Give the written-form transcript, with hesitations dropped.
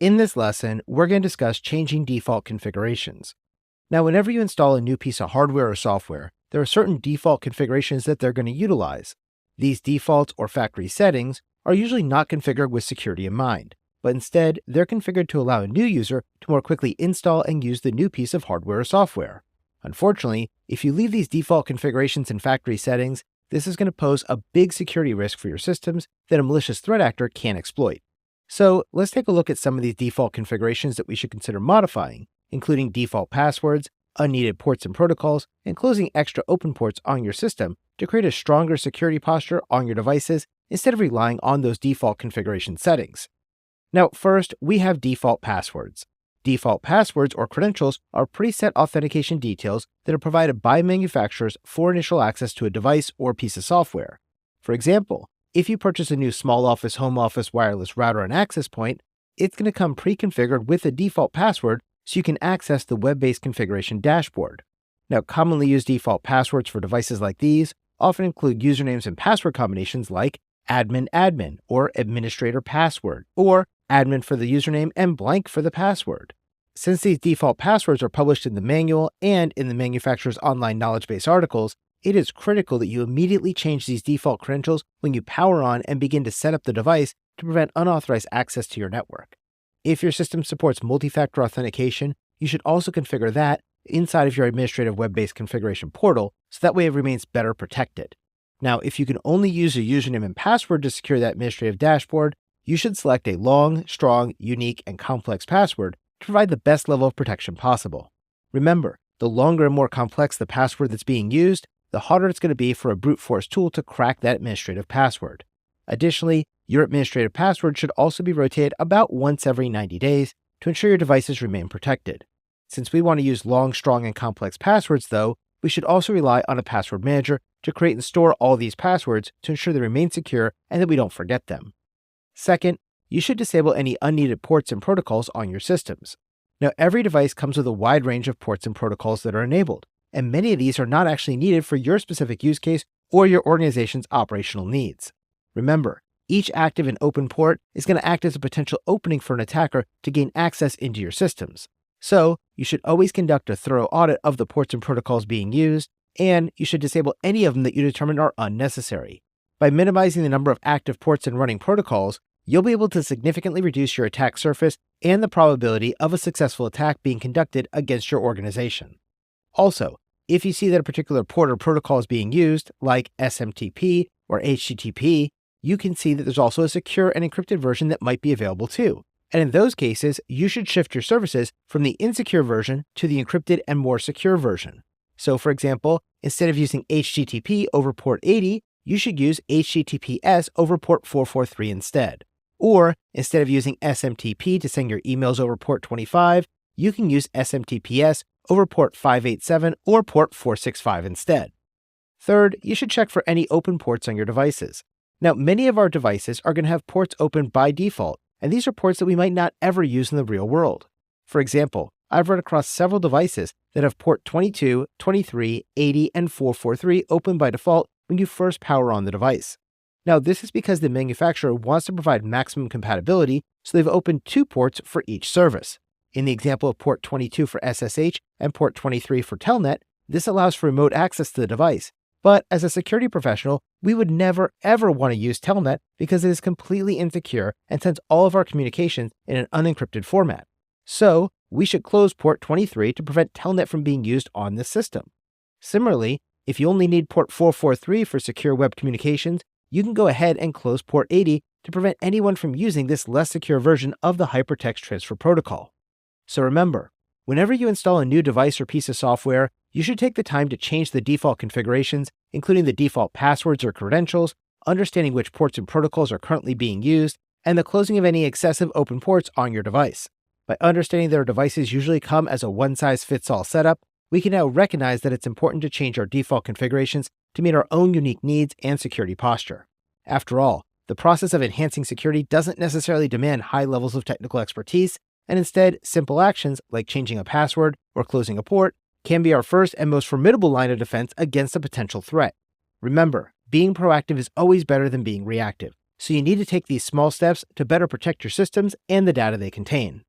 In this lesson, we're going to discuss changing default configurations. Now, whenever you install a new piece of hardware or software, there are certain default configurations that they're going to utilize. These defaults or factory settings are usually not configured with security in mind, but instead, they're configured to allow a new user to more quickly install and use the new piece of hardware or software. Unfortunately, if you leave these default configurations in factory settings, this is going to pose a big security risk for your systems that a malicious threat actor can exploit. So let's take a look at some of these default configurations that we should consider modifying, including default passwords, unneeded ports and protocols, and closing extra open ports on your system to create a stronger security posture on your devices instead of relying on those default configuration settings. Now, first, we have default passwords. Default passwords or credentials are preset authentication details that are provided by manufacturers for initial access to a device or piece of software. For example, if you purchase a new small office, home office, wireless router and access point, it's going to come pre-configured with a default password so you can access the web-based configuration dashboard. Now, commonly used default passwords for devices like these often include usernames and password combinations like admin or administrator password, or admin for the username and blank for the password. Since these default passwords are published in the manual and in the manufacturer's online knowledge base articles, it is critical that you immediately change these default credentials when you power on and begin to set up the device to prevent unauthorized access to your network. If your system supports multi-factor authentication, you should also configure that inside of your administrative web-based configuration portal so that way it remains better protected. Now, if you can only use a username and password to secure that administrative dashboard, you should select a long, strong, unique, and complex password to provide the best level of protection possible. Remember, the longer and more complex the password that's being used, the harder it's going to be for a brute force tool to crack that administrative password. Additionally, your administrative password should also be rotated about once every 90 days to ensure your devices remain protected. Since we want to use long, strong, and complex passwords, though, we should also rely on a password manager to create and store all these passwords to ensure they remain secure and that we don't forget them. Second, you should disable any unneeded ports and protocols on your systems. Now, every device comes with a wide range of ports and protocols that are enabled, and many of these are not actually needed for your specific use case or your organization's operational needs. Remember, each active and open port is going to act as a potential opening for an attacker to gain access into your systems. So, you should always conduct a thorough audit of the ports and protocols being used, and you should disable any of them that you determine are unnecessary. By minimizing the number of active ports and running protocols, you'll be able to significantly reduce your attack surface and the probability of a successful attack being conducted against your organization. Also, if you see that a particular port or protocol is being used, like SMTP or HTTP, you can see that there's also a secure and encrypted version that might be available too. And in those cases, you should shift your services from the insecure version to the encrypted and more secure version. So for example, instead of using HTTP over port 80, you should use HTTPS over port 443 instead. Or instead of using SMTP to send your emails over port 25, you can use SMTPS over port 587 or port 465 instead. Third, you should check for any open ports on your devices. Now, many of our devices are going to have ports open by default, and these are ports that we might not ever use in the real world. For example, I've run across several devices that have port 22, 23, 80, and 443 open by default when you first power on the device. Now, this is because the manufacturer wants to provide maximum compatibility, so they've opened 2 ports for each service. In the example of port 22 for SSH and port 23 for Telnet, this allows for remote access to the device. But as a security professional, we would never ever want to use Telnet because it is completely insecure and sends all of our communications in an unencrypted format. So, we should close port 23 to prevent Telnet from being used on this system. Similarly, if you only need port 443 for secure web communications, you can go ahead and close port 80 to prevent anyone from using this less secure version of the hypertext transfer protocol. So remember, whenever you install a new device or piece of software, you should take the time to change the default configurations, including the default passwords or credentials, understanding which ports and protocols are currently being used, and the closing of any excessive open ports on your device. By understanding that our devices usually come as a one-size-fits-all setup, we can now recognize that it's important to change our default configurations to meet our own unique needs and security posture. After all, the process of enhancing security doesn't necessarily demand high levels of technical expertise, and instead, simple actions like changing a password or closing a port can be our first and most formidable line of defense against a potential threat. Remember, being proactive is always better than being reactive, So you need to take these small steps to better protect your systems and the data they contain.